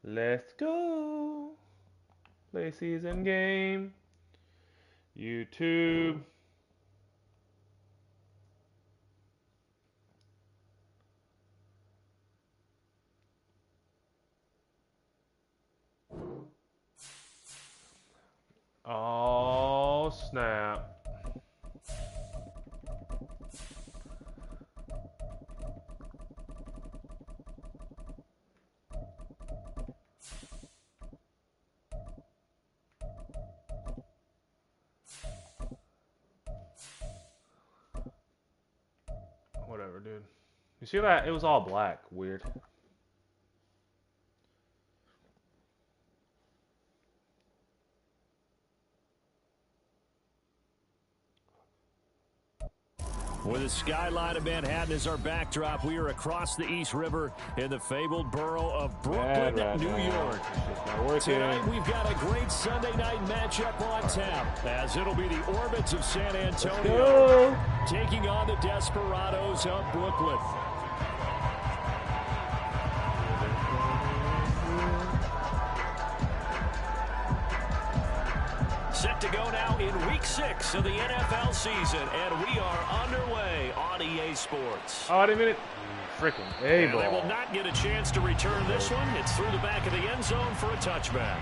Let's go. Play season game. YouTube. Oh, snap. Whatever, dude. You see that? It was all black. Weird. With the skyline of Manhattan as our backdrop, we are across the East River in the fabled borough of Brooklyn, New York. Tonight, we've got a great Sunday night matchup on tap, as it'll be the Orbits of San Antonio taking on the Desperados of Brooklyn. Set to go now in Week 6 of the NFL season, and we are underway on EA Sports. Oh, I didn't mean it. Freaking A-ball. They will not get a chance to return this one. It's through the back of the end zone for a touchback.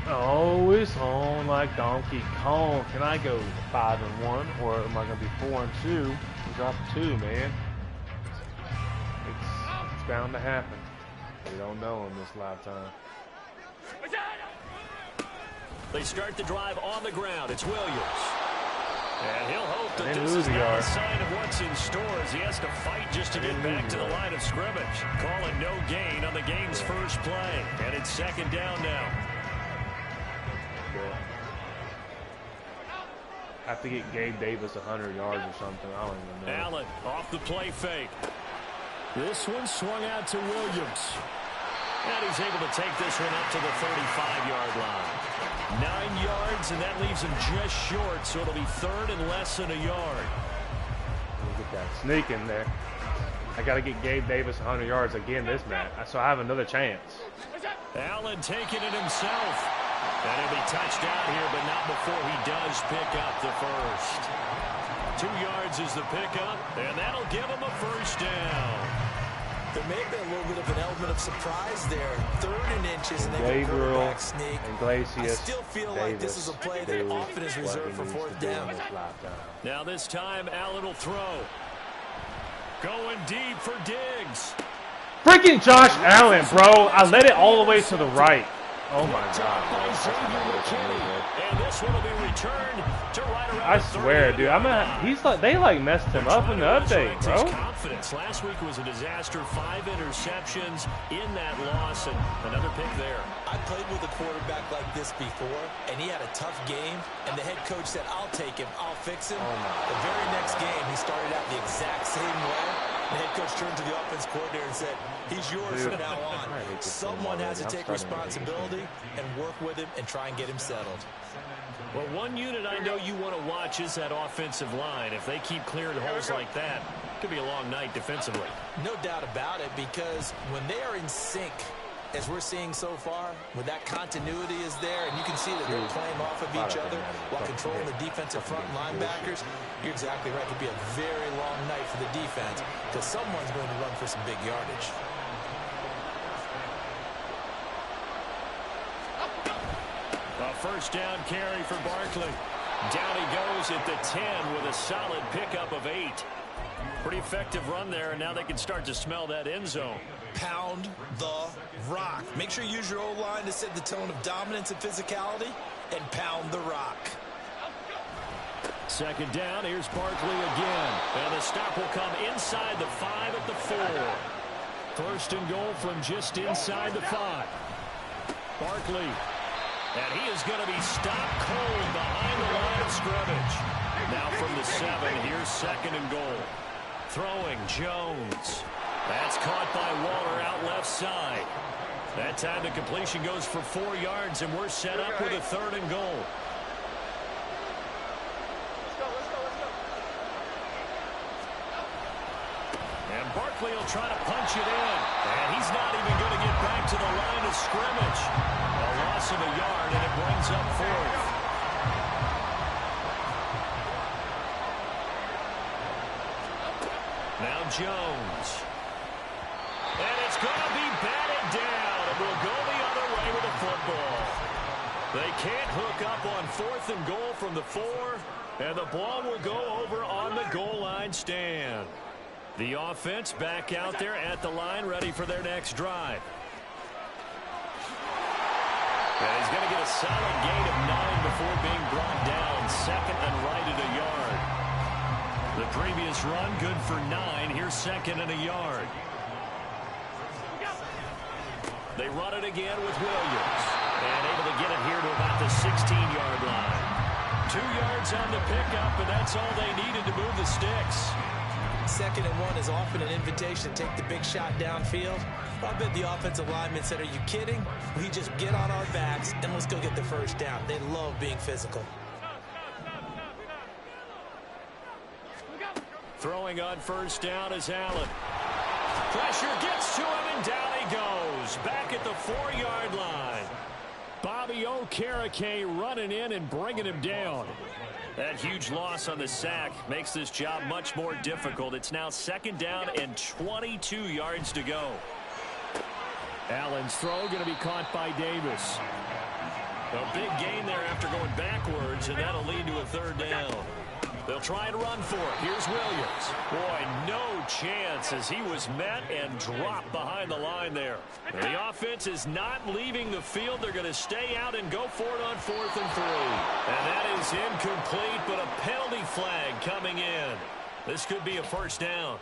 Oh, it's on like Donkey Kong. Can I go 5-1, or am I gonna be 4-2? We drop 2, man. It's bound to happen. We don't know in this lifetime. They start the drive on the ground. It's Williams. And he'll hope that this is not a sign of what's in store as he has to fight just to get back to the line of scrimmage. Calling no gain on the game's first play. And it's second down now. Have to get Gabe Davis 100 yards or something. I don't even know. Allen off the play fake. This one swung out to Williams. And he's able to take this one up to the 35-yard line. 9 yards, and that leaves him just short, so it'll be third and less than a yard. Get that sneak in there. I got to get Gabe Davis 100 yards again this match, so I have another chance. Allen taking it himself. And he'll be touched out here, but not before he does pick up the first. 2 yards is the pickup, and that'll give him a first down. There may have been a little bit of an element of surprise there. 3rd and inches, and then the quarterback sneak. I still feel like this is a play that often is reserved for 4th down. Now this time, Allen will throw. Going deep for Diggs. Freaking Josh Allen, bro. I let it all the way to the right. Oh my God! And this one will be returned to right around. I swear, dude. They like messed him up in the update, bro. Confidence. Last week was a disaster. 5 interceptions in that loss, and another pick there. I played with a quarterback like this before, and he had a tough game. And the head coach said, "I'll take him. I'll fix him." The very next game, he started out the exact same way. The head coach turned to the offense coordinator and said, "He's yours from now on." Someone has to take responsibility and work with him and try and get him settled. Well, one unit I know you want to watch is that offensive line. If they keep clearing holes like that, it could be a long night defensively. No doubt about it, because when they are in sync, as we're seeing so far, when that continuity is there, and you can see that they're playing off of each other while controlling the defensive front linebackers, you're exactly right. It could be a very long night for the defense because someone's going to run for some big yardage. A first down carry for Barkley. Down he goes at the 10 with a solid pickup of 8. Pretty effective run there, and now they can start to smell that end zone. Pound the rock. Make sure you use your O-line to set the tone of dominance and physicality, and pound the rock. Second down, here's Barkley again. And the stop will come inside the 5 at the 4. First and goal from just inside the 5. Barkley. And he is going to be stopped cold behind the line of scrimmage. Now from the 7, here's second and goal. Throwing Jones. That's caught by Waller out left side. That time the completion goes for 4 yards, and we're set up with a 3rd and goal. Barkley will try to punch it in. And he's not even going to get back to the line of scrimmage. A loss of a yard, and it brings up fourth. Now Jones. And it's going to be batted down. And we'll go the other way with the football. They can't hook up on 4th and goal from the 4. And the ball will go over on the goal line stand. The offense back out there at the line, ready for their next drive. And he's going to get a solid gain of 9 before being brought down. 2nd and right at a yard. The previous run good for 9. Here's 2nd and a yard. They run it again with Williams. And able to get it here to about the 16-yard line. 2 yards on the pickup, and that's all they needed to move the sticks. 2nd and 1 is often an invitation to take the big shot downfield. I bet the offensive linemen said, are you kidding? We just get on our backs and let's go get the first down. They love being physical. Throwing on 1st down is Allen. Pressure gets to him, and down he goes. Back at the 4-yard line. Bobby Okereke running in and bringing him down. That huge loss on the sack makes this job much more difficult. It's now 2nd down and 22 yards to go. Allen's throw going to be caught by Davis. A big gain there after going backwards, and that'll lead to a 3rd down. They'll try and run for it. Here's Williams. Boy, no chance as he was met and dropped behind the line there. The offense is not leaving the field. They're going to stay out and go for it on 4th and 3. And that is incomplete, but a penalty flag coming in. This could be a 1st down.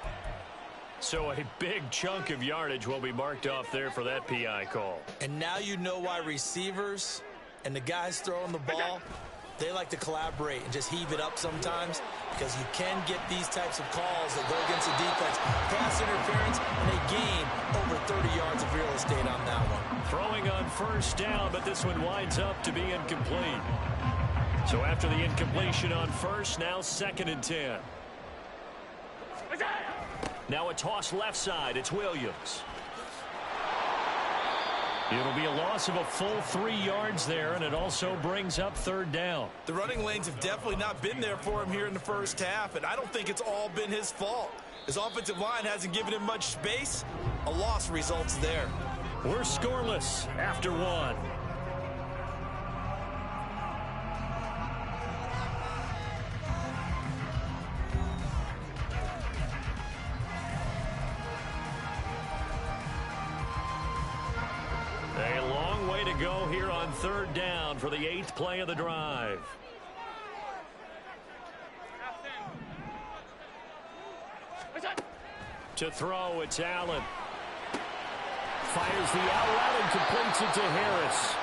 So a big chunk of yardage will be marked off there for that PI call. And now you know why receivers and the guys throwing the ball, they like to collaborate and just heave it up sometimes, because you can get these types of calls that go against the defense. Pass interference, and they gain over 30 yards of real estate on that one. Throwing on 1st down, but this one winds up to be incomplete. So after the incompletion on 1st, now 2nd and 10. Now a toss left side. It's Williams. It'll be a loss of a full 3 yards there, and it also brings up 3rd down. The running lanes have definitely not been there for him here in the 1st half, and I don't think it's all been his fault. His offensive line hasn't given him much space. A loss results there. We're scoreless after 1. A long way to go here on 3rd down for the 8th play of the drive. To throw, it's Allen. Fires the out route and completes it to Harris.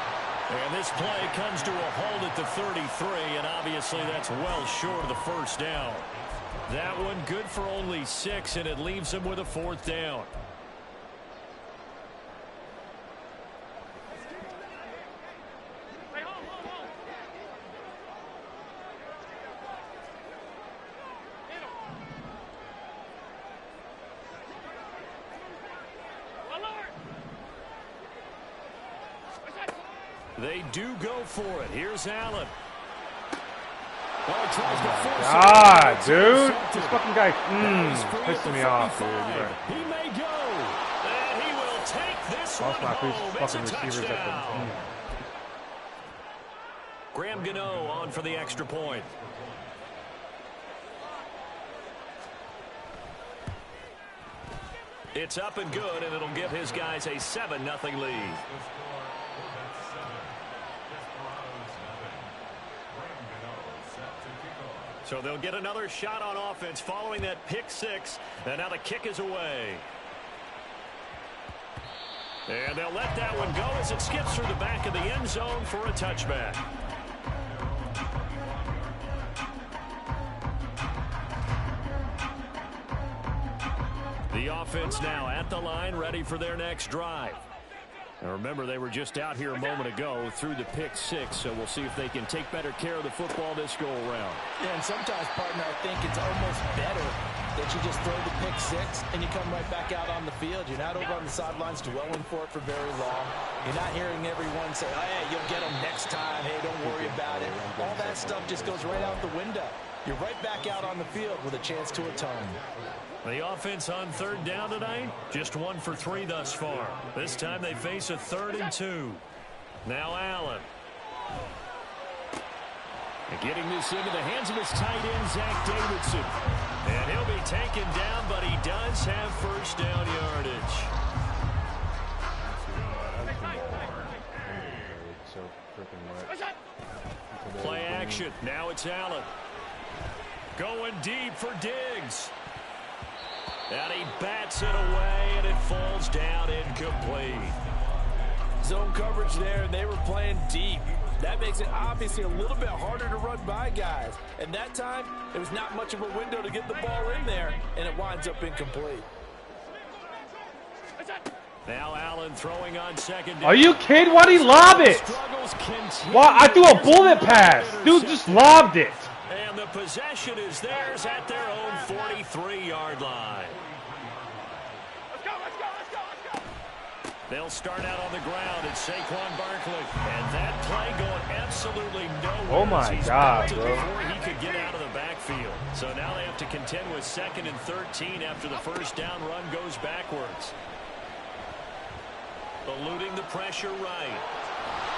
And this play comes to a halt at the 33, and obviously that's well short of the 1st down. That one good for only 6, and it leaves him with a 4th down. They do go for it. Here's Allen. Well, he tries to force God, dude. This fucking guy pissing me off, dude. He may go. And he will take this one home. It's a touchdown. Graham Gano on for the extra point. It's up and good, and it'll give his guys a 7-0 lead. So they'll get another shot on offense following that pick 6, and now the kick is away. And they'll let that one go as it skips through the back of the end zone for a touchback. The offense now at the line, ready for their next drive. And remember, they were just out here a moment ago through the pick six, so we'll see if they can take better care of the football this go-around. Yeah, and sometimes, partner, I think it's almost better that you just throw the pick six and you come right back out on the field. You're not over on the sidelines dwelling for it for very long. You're not hearing everyone say, oh, yeah, you'll get them next time. Hey, don't worry about it. All that stuff just goes right out the window. You're right back out on the field with a chance to atone. The offense on third down tonight, just 1 for 3 thus far. This time they face a 3rd and 2. Now Allen. And getting this into the hands of his tight end, Zach Davidson. And he'll be taken down, but he does have first down yardage. Play action. Now it's Allen. Going deep for Diggs. And he bats it away, and it falls down incomplete. Zone coverage there, and they were playing deep. That makes it obviously a little bit harder to run by guys. And that time, there was not much of a window to get the ball in there, and it winds up incomplete. Now Allen throwing on second down. Are you kidding? Why'd he lob it? Why? I threw a bullet pass. Dude just lobbed it. And the possession is theirs at their own 43-yard line. Let's go, let's go, let's go, let's go. They'll start out on the ground. It's Saquon Barkley. And that play going absolutely nowhere. Oh, my He's God, bounced it bro. before he could get out of the backfield. So now they have to contend with 2nd and 13 after the first down run goes backwards. Eluding the pressure right.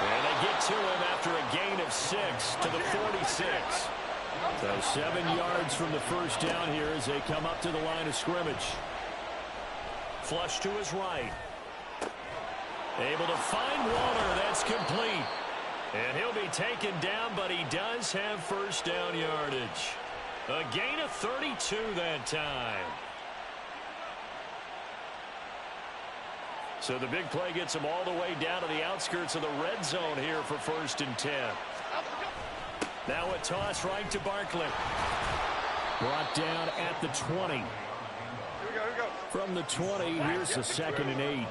And they get to him after a gain of 6 to the 46. So 7 yards from the first down here as they come up to the line of scrimmage. Flush to his right. Able to find Waller. That's complete. And he'll be taken down, but he does have first down yardage. A gain of 32 that time. So the big play gets him all the way down to the outskirts of the red zone here for 1st and 10. Now a toss right to Barkley. Brought down at the 20. Here we go. From the 20, here's the 2nd and 8.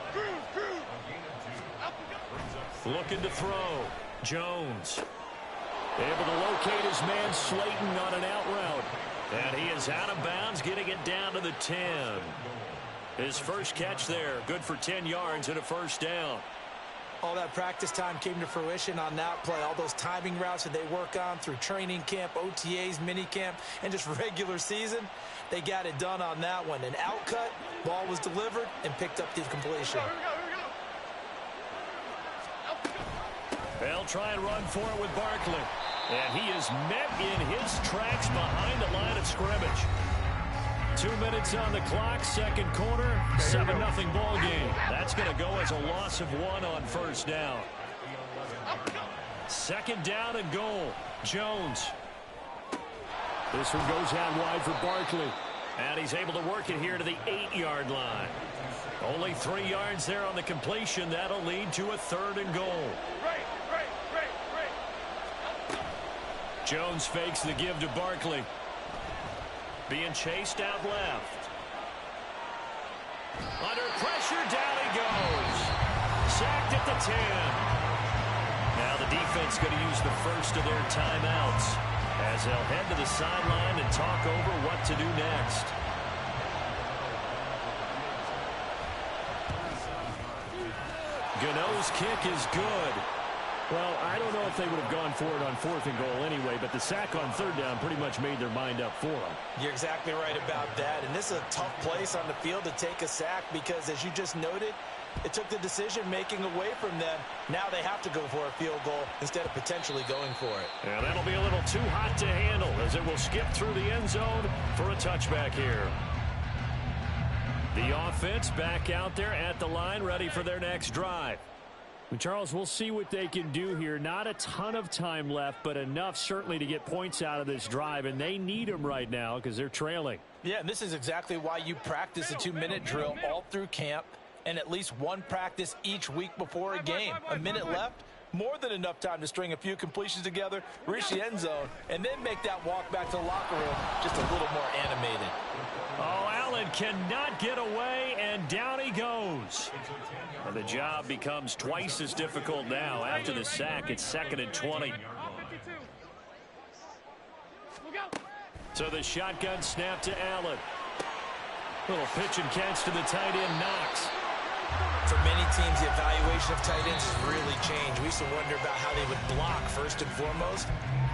Looking to throw. Jones. Able to locate his man Slayton on an out route. And he is out of bounds, getting it down to the 10. His first catch there, good for 10 yards and a first down. All that practice time came to fruition on that play. All those timing routes that they work on through training camp, OTAs, minicamp, and just regular season, they got it done on that one. An outcut, ball was delivered, and picked up the completion. They'll try and run for it with Barkley. And he is met in his tracks behind the line of scrimmage. 2 minutes on the clock, second quarter, 7-0 ball game. That's going to go as a loss of 1 on first down. 2nd down and goal. Jones. This one goes out wide for Barkley. And he's able to work it here to the 8-yard line. Only 3 yards there on the completion. That'll lead to a 3rd and goal. Jones fakes the give to Barkley. Being chased out left. Under pressure, down he goes. Sacked at the 10. Now the defense going to use the first of their timeouts as they'll head to the sideline and talk over what to do next. Gano's kick is good. Well, I don't know if they would have gone for it on 4th and goal anyway, but the sack on 3rd down pretty much made their mind up for them. You're exactly right about that. And this is a tough place on the field to take a sack because, as you just noted, it took the decision-making away from them. Now they have to go for a field goal instead of potentially going for it. And that'll be a little too hot to handle as it will skip through the end zone for a touchback here. The offense back out there at the line, ready for their next drive. Charles, we'll see what they can do here. Not a ton of time left, but enough certainly to get points out of this drive, and they need them right now because they're trailing. Yeah, and this is exactly why you practice a 2-minute drill all through camp and at least one practice each week before a game. A minute left, More than enough time to string a few completions together, reach the end zone, and then make that walk back to the locker room just a little more animated. Oh, Allen cannot get away, and down he goes. And the job becomes twice as difficult now. After the sack, it's 2nd and 20. So the shotgun snap to Allen. Little pitch and catch to the tight end, Knox. For many teams, the evaluation of tight ends has really changed. We used to wonder about how they would block first and foremost.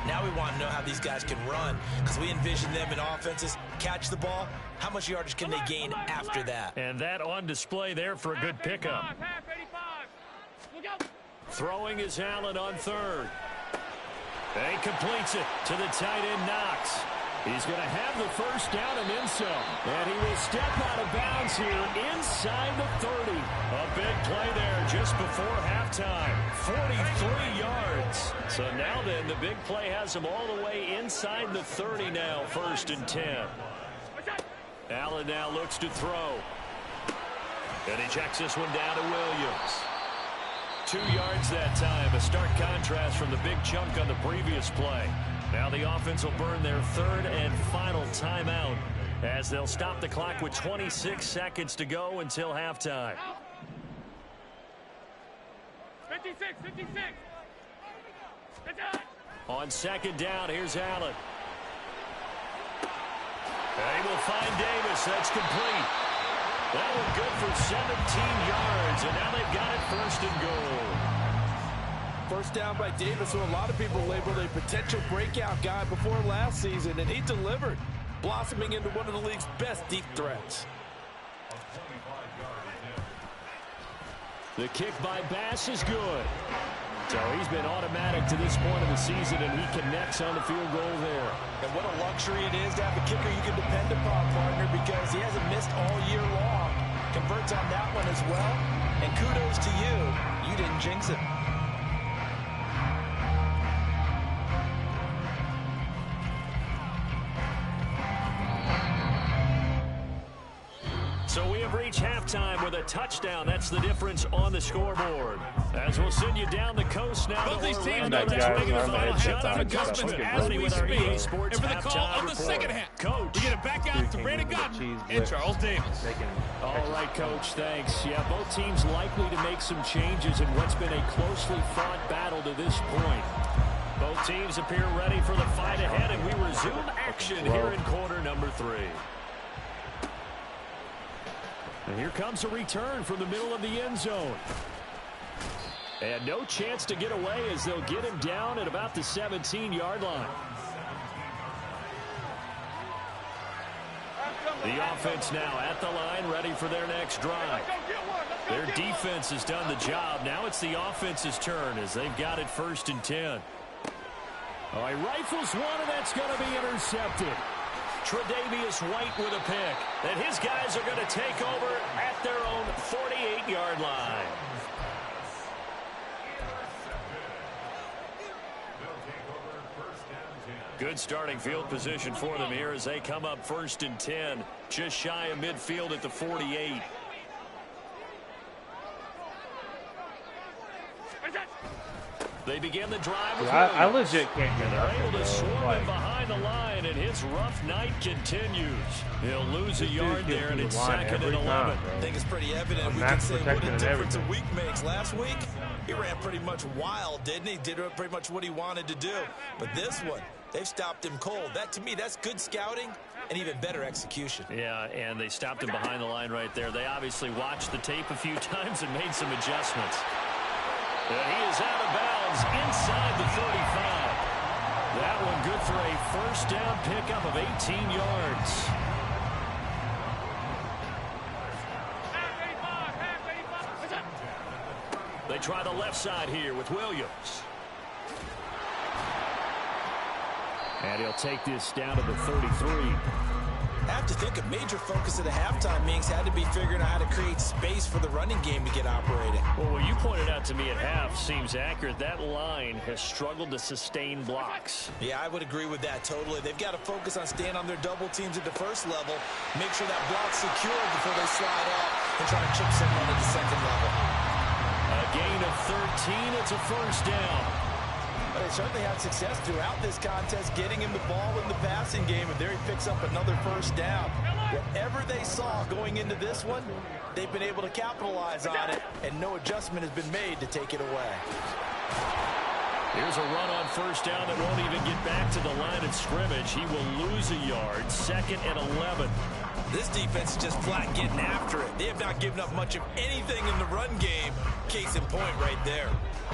Now we want to know how these guys can run, because we envision them in offenses catch the ball. How much yardage can they gain after that? And that on display there for a good pickup. Throwing is Allen on 3rd. And he completes it to the tight end, Knox. He's going to have the first down and then some. And he will step out of bounds here inside the 30. A big play there just before halftime. 43 yards. So now then, the big play has him all the way inside the 30 now, 1st and 10. Allen now looks to throw. And he checks this one down to Williams. 2 yards that time. A stark contrast from the big chunk on the previous play. Now the offense will burn their 3rd and final timeout as they'll stop the clock with 26 seconds to go until halftime. 56. On 2nd down, here's Allen. They will find Davis. That's complete. That one good for 17 yards, and now they've got it 1st and goal. First down by Davis, who a lot of people labeled a potential breakout guy before last season, and he delivered, blossoming into one of the league's best deep threats. The kick by Bass is good. So he's been automatic to this point of the season, and he connects on the field goal there. And what a luxury it is to have a kicker you can depend upon, partner, because he hasn't missed all year long. Converts on that one as well, and kudos to you. You didn't jinx it. So we have reached halftime with a touchdown. That's the difference on the scoreboard. As we'll send you down the coast now. Both these teams know that's making the final halftime adjustments as we speak. And for the call of the report. second half, Coach. we get it back out to Brandon Godden and Charles Davis. All right, Coach, thanks. Yeah, both teams likely to make some changes in what's been a closely fought battle to this point. Both teams appear ready for the fight ahead, and we resume action here in quarter number 3. And here comes a return from the middle of the end zone. And no chance to get away as they'll get him down at about the 17-yard line. The offense now at the line, ready for their next drive. Their defense has done the job. Now it's the offense's turn as they've got it 1st and 10. Oh, he rifles one, and that's going to be intercepted. Tre'Davious White with a pick. And his guys are going to take over at their own 48-yard line. Good starting field position for them here as they come up 1st and 10. Just shy of midfield at the 48. They begin the drive with I legit can't get they're able to that. swarm him behind the line, and his rough night continues. He'll lose a yard there, and it's 2nd and 11. I think it's pretty evident. We can say what a difference a week makes. Last week, he ran pretty much wild, didn't he? Did pretty much what he wanted to do. But this one, they've stopped him cold. That, to me, that's good scouting and even better execution. Yeah, and they stopped him behind the line right there. They obviously watched the tape a few times and made some adjustments. And he is out of bounds inside the 35. That one good for a 1st down pickup of 18 yards. They try the left side here with Williams. And he'll take this down to the 33. I have to think a major focus of the halftime meetings had to be figuring out how to create space for the running game to get operating. Well, what you pointed out to me at half seems accurate. That line has struggled to sustain blocks. Yeah, I would agree with that totally. They've got to focus on staying on their double teams at the 1st level, make sure that block's secured before they slide off and try to chip someone at the 2nd level. gain of 13. It's a first down. But they certainly had success throughout this contest, getting him the ball in the passing game, and there he picks up another first down. Whatever they saw going into this one, they've been able to capitalize on it, and no adjustment has been made to take it away. Here's a run on first down that won't even get back to the line of scrimmage. He will lose a yard. 2nd and 11. This defense is just flat getting after it. They have not given up much of anything in the run game. Case in point right there.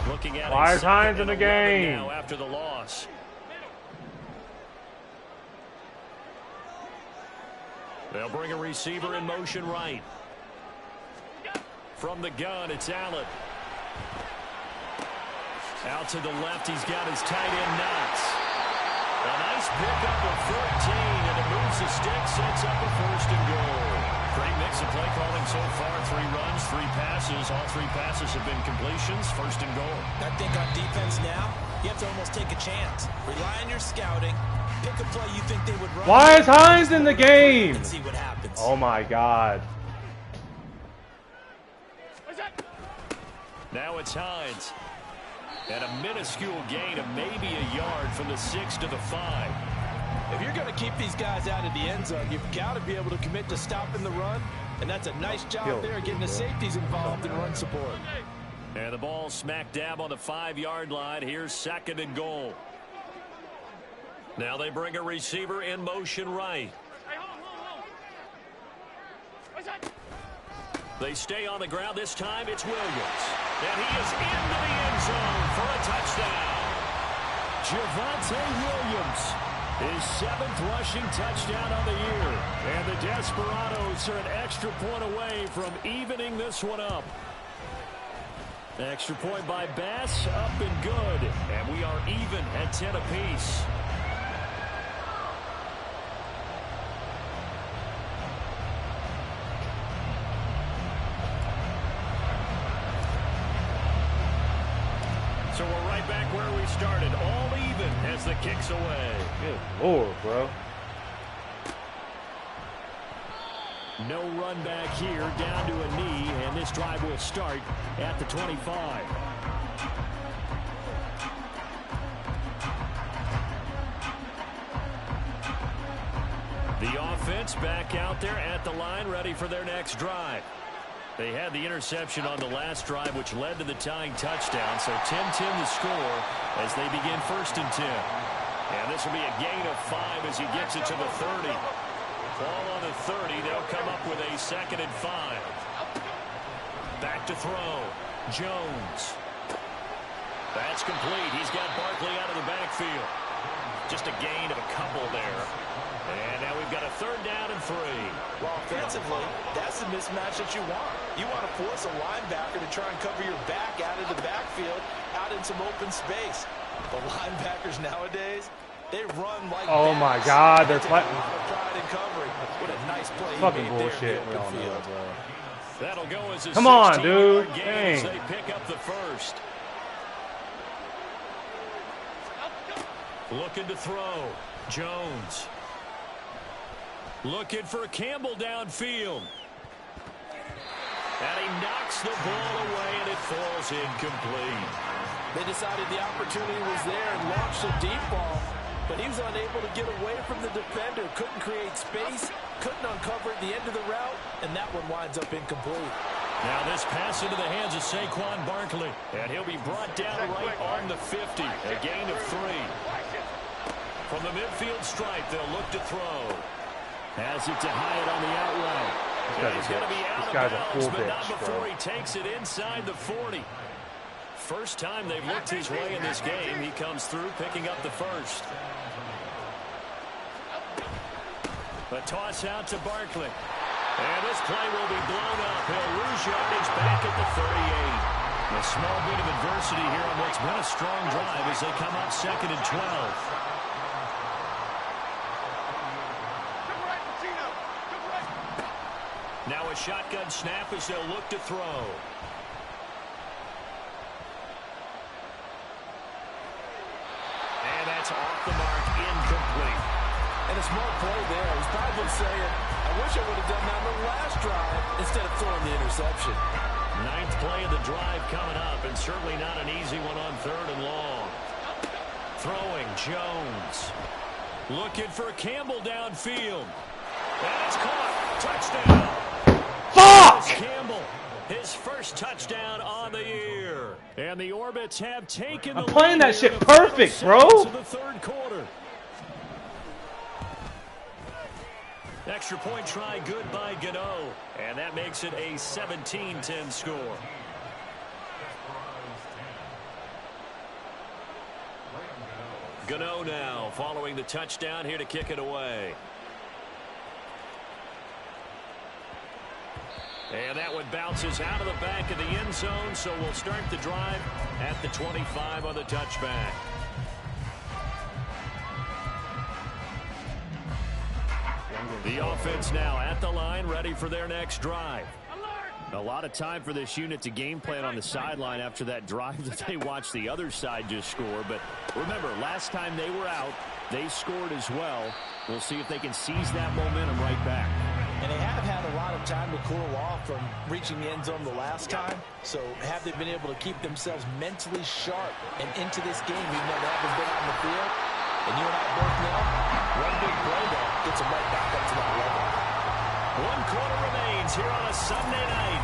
Looking at Why is Hines in the game now after the loss? They'll bring a receiver in motion right. From the gun, it's Allen. Out to the left, he's got his tight end Knox. A nice pickup of 13, and it moves the stick, sets up a 1st and goal. Great mix of play calling so far. 3 runs, 3 passes. All 3 passes have been completions. 1st and goal. I think on defense now, you have to almost take a chance. Rely on your scouting. Pick a play you think they would run. Why is Hines in the game? And see what happens. Oh my God. Now it's Hines. And a minuscule gain of maybe a yard from the 6 to the 5. If you're going to keep these guys out of the end zone, you've got to be able to commit to stopping the run. And that's a nice job there, getting the safeties involved in run support. And the ball smack dab on the 5-yard line. Here's 2nd and goal. Now they bring a receiver in motion right. They stay on the ground. This time it's Williams. And he is into the end zone for a touchdown. Javonte Williams, his 7th rushing touchdown on the year. And the Desperados are an extra point away from evening this one up. Extra point by Bass, up and good. And we are even at 10 apiece. So we're right back where we started, all even as the kick's away. Good Lord, bro. No run back here, down to a knee, and this drive will start at the 25. The offense back out there at the line, ready for their next drive. They had the interception on the last drive, which led to the tying touchdown. So 10-10 the score as they begin 1st and 10. And this will be a gain of 5 as he gets it to the 30. Ball on the 30. They'll come up with a 2nd and 5. Back to throw. Jones. That's complete. He's got Barkley out of the backfield. Just a gain of a couple there. And now we've got a 3rd down and 3. Well, offensively, that's the mismatch that you want. You want to force a linebacker to try and cover your back out of the backfield, out in some open space. The linebackers nowadays, they run like oh my God, they're playing. Pride in covering. What a nice play. Fucking bullshit. We all know it, bro. That'll go as a come on, dude. Game as they pick up the 1st. Looking to throw. Jones. Looking for Campbell downfield. And he knocks the ball away, and it falls incomplete. They decided the opportunity was there and launched a deep ball, but he was unable to get away from the defender. Couldn't create space, couldn't uncover at the end of the route, and that one winds up incomplete. Now this pass into the hands of Saquon Barkley, and he'll be brought down right on the 50. A gain of 3. From the midfield stripe, they'll look to throw. Has it to Hyatt on the out route. He's going to be out of bounds, but not before he takes it inside the 40. First time they've looked his way in this game. He comes through, picking up the 1st. A toss out to Barkley. And this play will be blown up. He'll lose yardage back at the 38. A small bit of adversity here on what's been a strong drive as they come up 2nd and 12. Now a shotgun snap as they'll look to throw. And that's off the mark, incomplete. And a smart play there. He's probably saying, I wish I would have done that on the last drive instead of throwing the interception. Ninth play of the drive coming up, and certainly not an easy one on 3rd and long. Throwing, Jones. Looking for Campbell downfield. And it's caught. Touchdown. Fuck! Campbell, his first touchdown on the year. And the Orbits have taken the I'm playing lead that shit in the perfect, final bro. seconds of the 3rd quarter. Extra point try good by Gano. And that makes it a 17-10 score. Gano now following the touchdown here to kick it away. And that one bounces out of the back of the end zone, so we'll start the drive at the 25 on the touchback. The offense now at the line, ready for their next drive. A lot of time for this unit to game plan on the sideline after that drive that they watched the other side just score. But remember, last time they were out, they scored as well. We'll see if they can seize that momentum right back. And they have had a lot of time to cool off from reaching the end zone the last time. So have they been able to keep themselves mentally sharp and into this game, even though they haven't been on the field? And you and I both know, one big play there gets them right back up to that level. 1 quarter remains here on a Sunday night.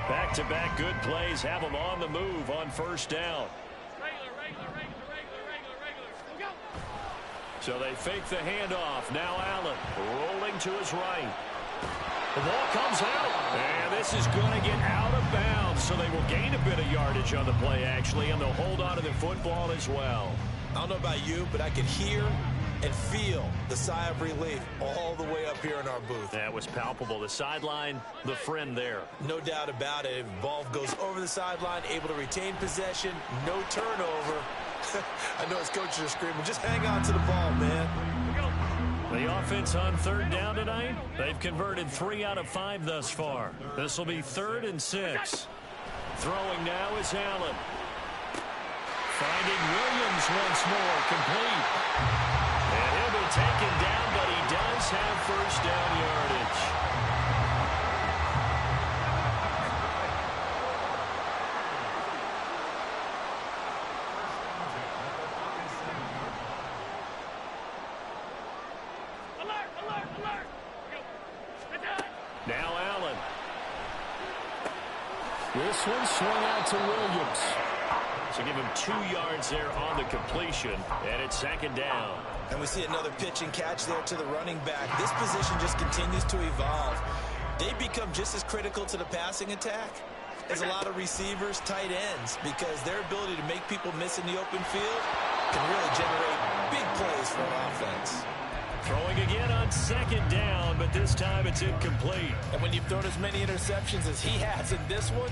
Back-to-back good plays have them on the move on 1st down. So they fake the handoff. Now Allen rolling to his right. The ball comes out, and this is going to get out of bounds, so they will gain a bit of yardage on the play, actually, and they'll hold on to the football as well. I don't know about you, but I could hear and feel the sigh of relief all the way up here in our booth. That was palpable. The sideline, the friend there. No doubt about it. Ball goes over the sideline, able to retain possession, no turnover. I know his coaches are screaming, just hang on to the ball, man. The offense on 3rd down tonight, they've converted 3 out of 5 thus far. This will be 3rd and 6. Throwing now is Allen. Finding Williams once more, complete. And he'll be taken down, but he does have 1st down yardage. Now Allen. This one swung out to Williams. So give him 2 yards there on the completion, and it's 2nd down. And we see another pitch and catch there to the running back. This position just continues to evolve. They become just as critical to the passing attack as a lot of receivers, tight ends, because their ability to make people miss in the open field can really generate big plays for an offense. Throwing again on 2nd down, but this time it's incomplete. And when you've thrown as many interceptions as he has in this one,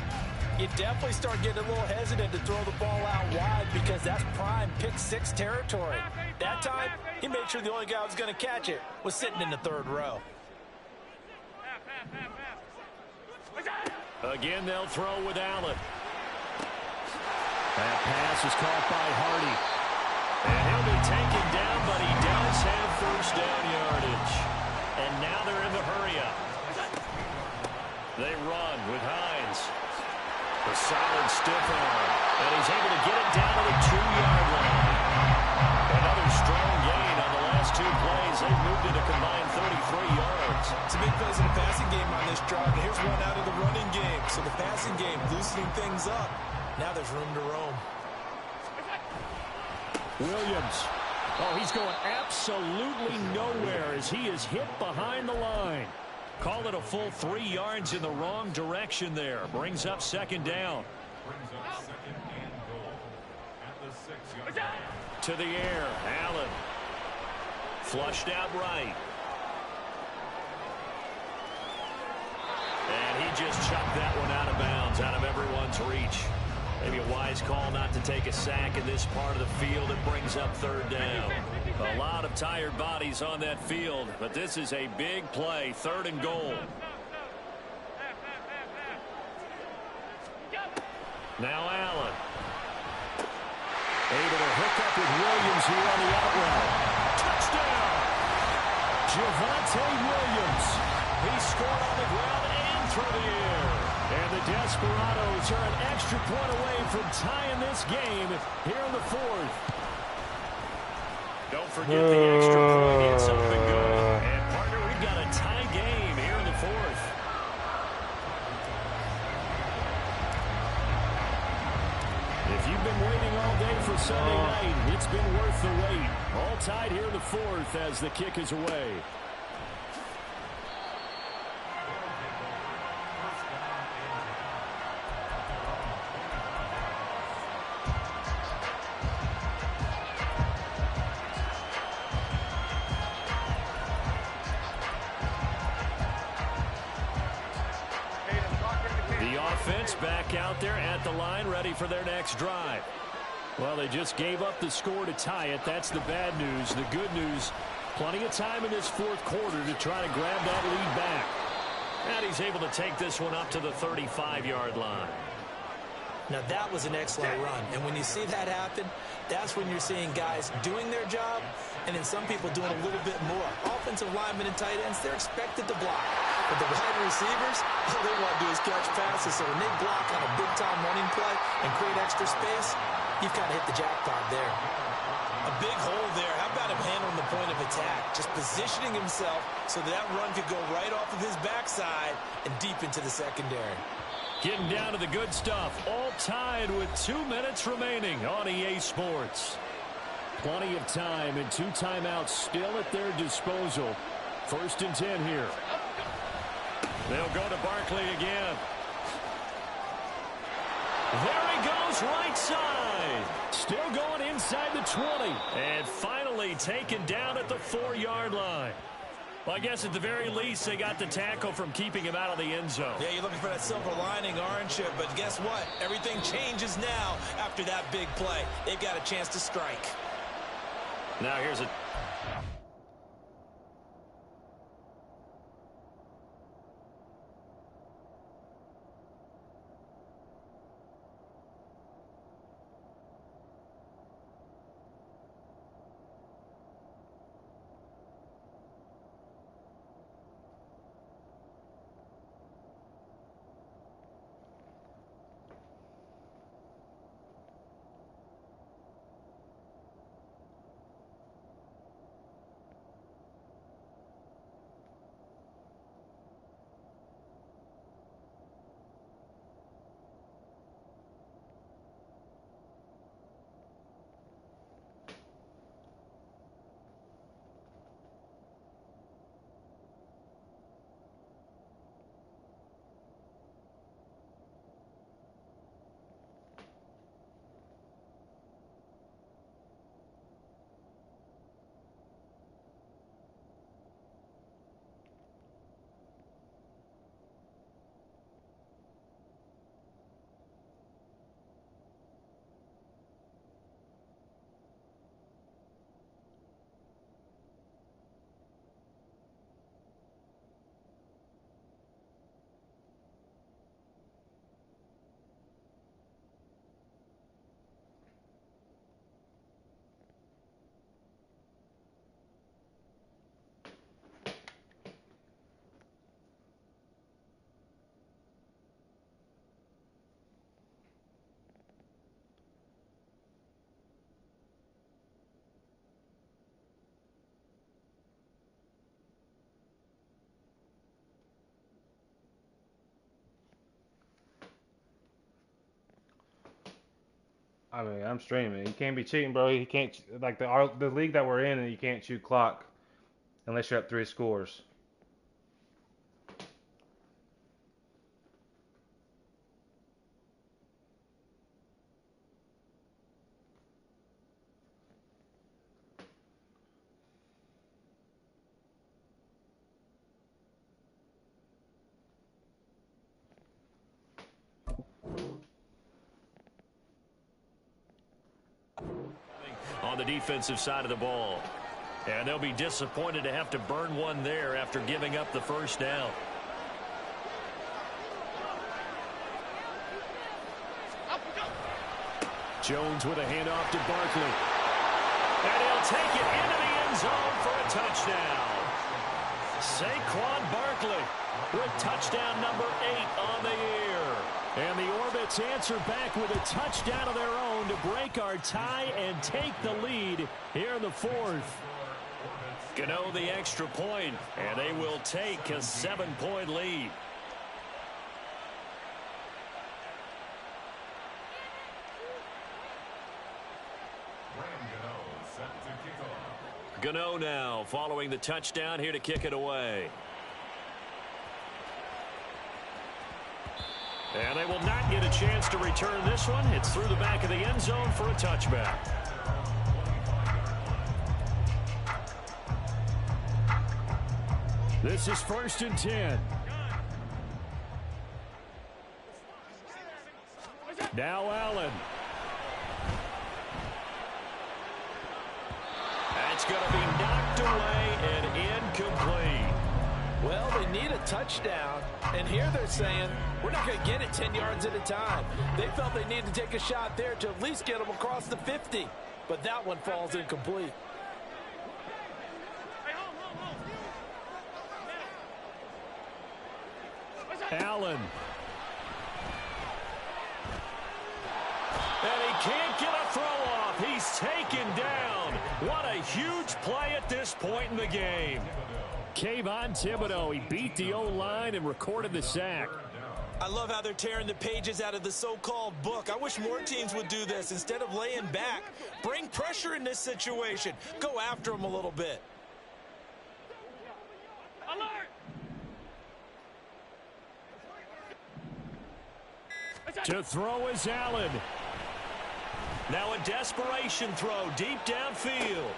you definitely start getting a little hesitant to throw the ball out wide because that's prime pick 6 territory. That time, he made sure the only guy who was going to catch it was sitting in the 3rd row. Again, they'll throw with Allen. That pass is caught by Hardy. And he'll be taken down, but he does have 1st down yardage. And now they're in the hurry-up. They run with Hines. A solid stiff arm. And he's able to get it down to the 2-yard line. Another strong gain on the last 2 plays. They've moved it a combined 33 yards. Some big plays in the passing game on this drive. And here's one out of the running game. So the passing game loosening things up. Now there's room to roam. Williams. Oh, he's going absolutely nowhere as he is hit behind the line. Call it a full 3 yards in the wrong direction there. Brings up 2nd down. To the air. Allen. Flushed out right. And he just chucked that one out of bounds, out of everyone's reach. Maybe a wise call not to take a sack in this part of the field. It brings up 3rd down. A lot of tired bodies on that field, but this is a big play, 3rd and goal. Now Allen. Able to hook up with Williams here on the out route. Touchdown! Javonte Williams. He scored on the ground and through the air. And the Desperados are an extra point away from tying this game here in the fourth. Don't forget the extra point. It's up and good. And, partner, we've got a tie game here in the fourth. If you've been waiting all day for Sunday night, it's been worth the wait. All tied here in the fourth as the kick is away. Back out there at the line, ready for their next drive. Well, they just gave up the score to tie it. That's the bad news. The good news, plenty of time in this fourth quarter to try to grab that lead back. And he's able to take this one up to the 35-yard line. Now, that was an excellent run. And when you see that happen, that's when you're seeing guys doing their job and then some people doing a little bit more. Offensive linemen and tight ends, they're expected to block. But the wide receivers, all they want to do is catch passes. So when they block on a big-time running play and create extra space, you've kind of hit the jackpot there. A big hole there. How about him handling the point of attack? Just positioning himself so that run could go right off of his backside and deep into the secondary. Getting down to the good stuff. All tied with 2 minutes remaining on EA Sports. Plenty of time and 2 timeouts still at their disposal. 1st and 10 here. They'll go to Barkley again. There he goes, right side. Still going inside the 20. And finally taken down at the 4-yard line. Well, I guess at the very least, they got the tackle from keeping him out of the end zone. Yeah, you're looking for that silver lining, aren't you? But guess what? Everything changes now after that big play. They've got a chance to strike. Now here's a... I mean, I'm streaming. You can't be cheating, bro. You can't, like, the league that we're in, and you can't shoot clock unless you're up 3 scores. On the defensive side of the ball. And they'll be disappointed to have to burn one there after giving up the first down. Jones with a handoff to Barkley. And he'll take it into the end zone for a touchdown. Saquon Barkley with touchdown number 8 on the year. And the Orbits answer back with a touchdown of their own to break our tie and take the lead here in the 4th. Gano the extra point, and they will take a 7-point lead. Gano now following the touchdown here to kick it away. And they will not get a chance to return this one. It's through the back of the end zone for a touchback. This is 1st and 10. Now Allen. That's going to be knocked away and incomplete. Well, they need a touchdown, and here they're saying, we're not going to get it 10 yards at a time. They felt they needed to take a shot there to at least get them across the 50, but that one falls incomplete. Allen. And he can't get a throw off. He's taken down. What a huge play at this point in the game. Kayvon Thibodeau, he beat the O-line and recorded the sack. I love how they're tearing the pages out of the so-called book. I wish more teams would do this instead of laying back. Bring pressure in this situation. Go after them a little bit. To throw is Allen. Now a desperation throw deep downfield.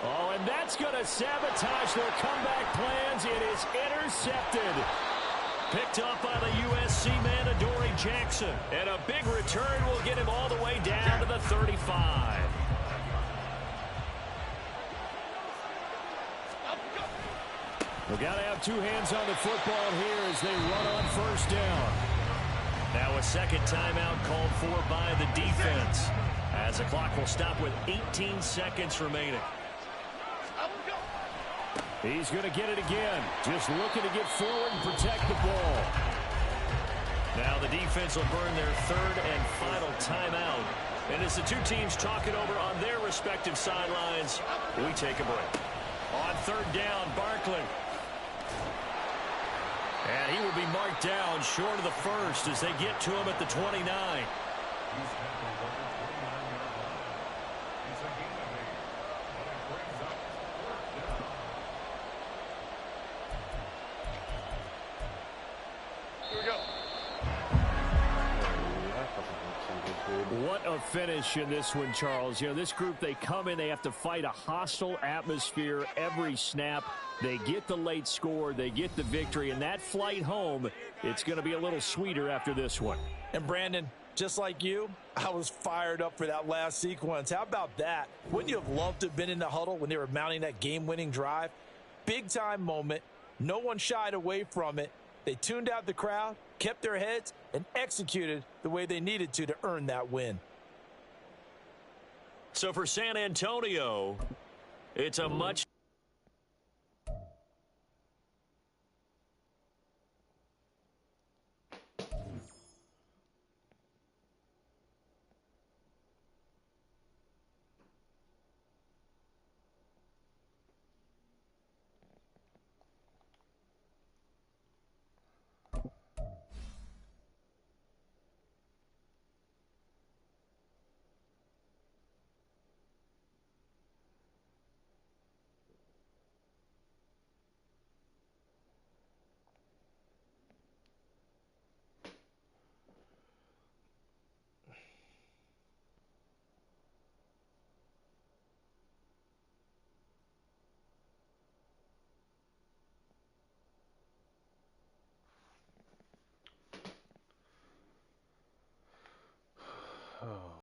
Oh, and that's going to sabotage their comeback plans. It is intercepted. Picked up by the USC man, Adoree Jackson. And a big return will get him all the way down to the 35. We've got to have two hands on the football here as they run on 1st down. Now a second timeout called for by the defense, as the clock will stop with 18 seconds remaining. He's going to get it again, just looking to get forward and protect the ball. Now the defense will burn their 3rd and final timeout. And as the two teams talk it over on their respective sidelines, we take a break. On 3rd down, Barkley. And he will be marked down short of the 1st as they get to him at the 29. Here we go. What a finish in this one, Charles. You know, this group, they come in, they have to fight a hostile atmosphere every snap. They get the late score, they get the victory, and that flight home, it's going to be a little sweeter after this one. And Brandon, just like you, I was fired up for that last sequence. How about that? Wouldn't you have loved to have been in the huddle when they were mounting that game-winning drive? Big-time moment. No one shied away from it. They tuned out the crowd, kept their heads, and executed the way they needed to earn that win. So for San Antonio, it's a much